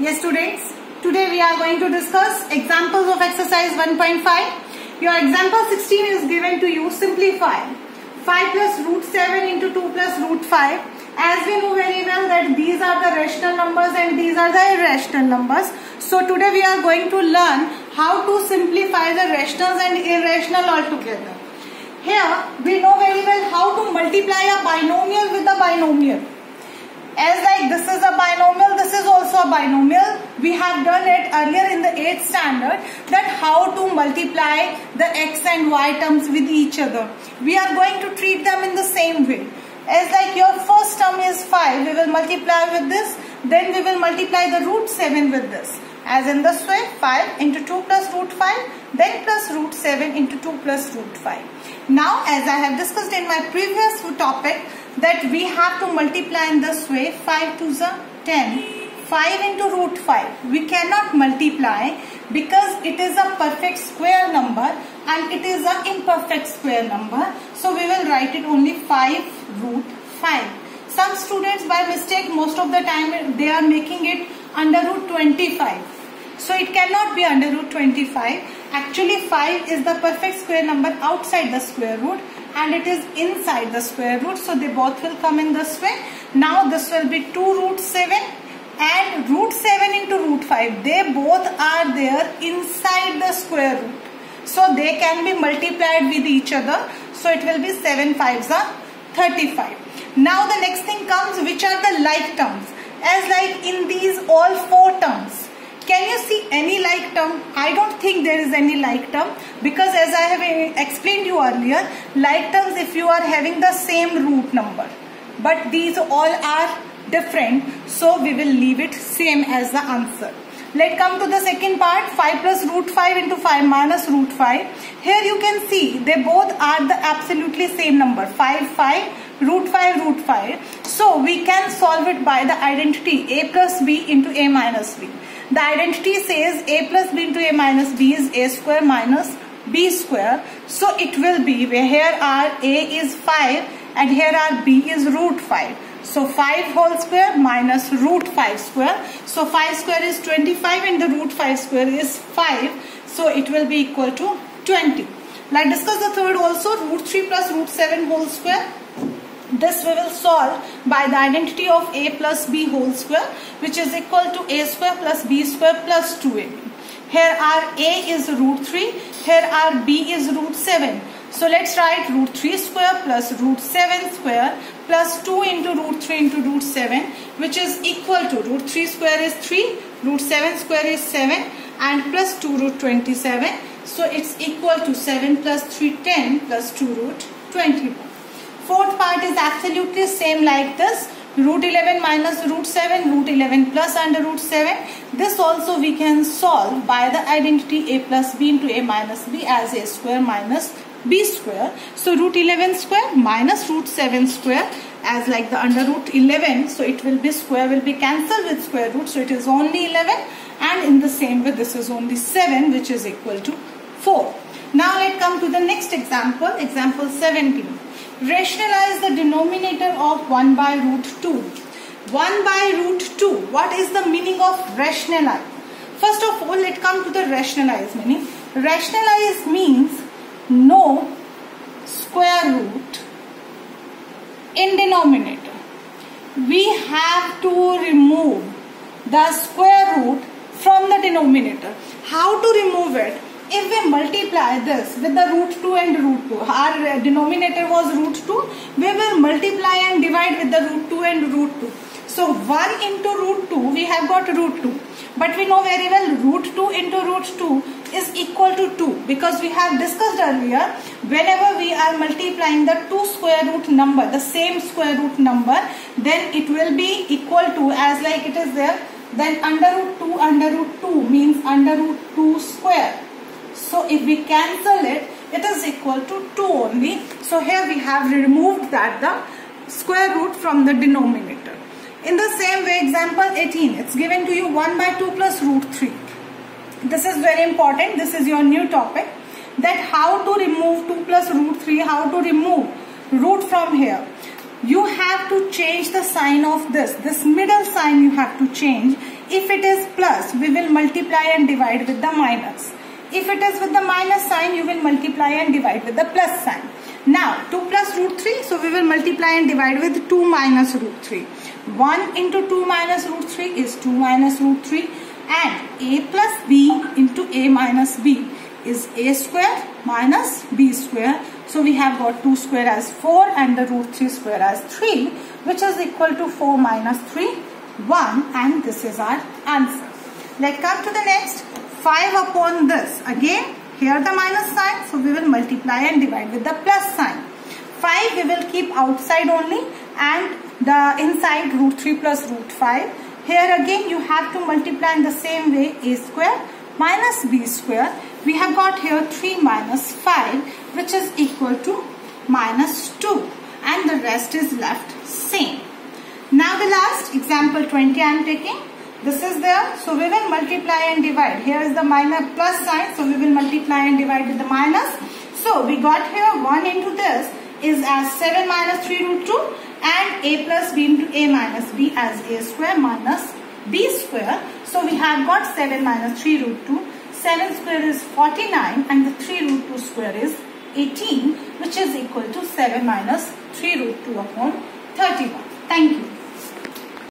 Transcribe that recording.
Yes students, today we are going to discuss examples of exercise 1.5. Your example 16 is given to you. Simplify 5 plus root 7 into 2 plus root 5. As we know very well that these are the rational numbers and these are the irrational numbers. So today we are going to learn how to simplify the rationals and irrational altogether. Here we know very well how to multiply a binomial with a binomial. As like this is a binomial, this is also a binomial. We have done it earlier in the 8th standard that how to multiply the x and y terms with each other. We are going to treat them in the same way. As like your first term is 5, we will multiply with this. Then we will multiply the root 7 with this. As in this way, 5 into 2 plus root 5, then plus root 7 into 2 plus root 5. Now as I have discussed in my previous topic, that we have to multiply in this way. 5 to the 10, 5 into root 5. We cannot multiply because it is a perfect square number and it is an imperfect square number. So we will write it only 5 root 5. Some students by mistake most of the time they are making it under root 25. So it cannot be under root 25. Actually 5 is the perfect square number outside the square root and it is inside the square root. So they both will come in this way. Now this will be 2 root 7 and root 7 into root 5. They both are there inside the square root. So they can be multiplied with each other. So it will be 7 5s are 35. Now the next thing comes, which are the like terms. As like in these all 4 terms. Can you see any like term? I don't think there is any like term because as I have explained you earlier, like terms if you are having the same root number. But these all are different, so we will leave it same as the answer. Let's come to the second part. 5 plus root 5 into 5 minus root 5. Here you can see they both are the absolutely same number. 5, 5, root 5, root 5. So we can solve it by the identity a plus b into a minus b. The identity says a plus b into a minus b is a square minus b square. So it will be where here are a is 5 and here are b is root 5. So 5 whole square minus root 5 square. So 5 square is 25 and the root 5 square is 5. So it will be equal to 20. Let's discuss the third also. Root 3 plus root 7 whole square. This we will solve by the identity of a plus b whole square, which is equal to a square plus b square plus 2ab. Here are a is root 3, here are b is root 7. So let's write root 3 square plus root 7 square plus 2 into root 3 into root 7, which is equal to root 3 square is 3, root 7 square is 7 and plus 2 root 27. So it's equal to 7 plus 3 10 plus 2 root 21. Fourth part is absolutely same like this. Root 11 minus root 7, root 11 plus under root 7. This also we can solve by the identity a plus b into a minus b as a square minus b square. So root 11 square minus root 7 square as like the under root 11. So it will be square will be cancelled with square root. So it is only 11 and in the same way this is only 7 which is equal to 4. Now let's come to the next example. Example 17. Rationalize the denominator of 1 by root 2. 1 by root 2. What is the meaning of rationalize? First of all, let's come to the rationalize meaning. Rationalize means no square root in denominator. We have to remove the square root from the denominator. How to remove it? If we multiply this with the root 2 and root 2, our denominator was root 2, we will multiply and divide with the root 2 and root 2. So 1 into root 2, we have got root 2. But we know very well root 2 into root 2 is equal to 2. Because we have discussed earlier, whenever we are multiplying the 2 square root number, the same square root number, then it will be equal to, as like it is there, then under root 2 means under root 2 square. So if we cancel it, it is equal to 2 only. So here we have removed that the square root from the denominator. In the same way, example 18, it's given to you 1 by 2 plus root 3. This is very important. This is your new topic. That how to remove 2 plus root 3, how to remove root from here. You have to change the sign of this. This middle sign you have to change. If it is plus, we will multiply and divide with the minus. If it is with the minus sign, you will multiply and divide with the plus sign. Now 2 plus root 3, so we will multiply and divide with 2 minus root 3. 1 into 2 minus root 3 is 2 minus root 3, and a plus b into a minus b is a square minus b square. So we have got 2 square as 4 and the root 3 square as 3, which is equal to 4 minus 3, 1, and this is our answer. Let's come to the next. 5 upon this. Again, here the minus sign, so we will multiply and divide with the plus sign. 5 we will keep outside only, and the inside root 3 plus root 5. Here again you have to multiply in the same way, a square minus b square. We have got here 3 minus 5, which is equal to minus 2, and the rest is left same. Now the last example 20 I am taking. This is there, so we will multiply and divide. Here is the minus plus sign, so we will multiply and divide with the minus. So we got here 1 into this is as 7 minus 3 root 2, and a plus b into a minus b as a square minus b square. So we have got 7 minus 3 root 2. 7 square is 49, and the 3 root 2 square is 18, which is equal to 7 minus 3 root 2 upon 31. Thank you.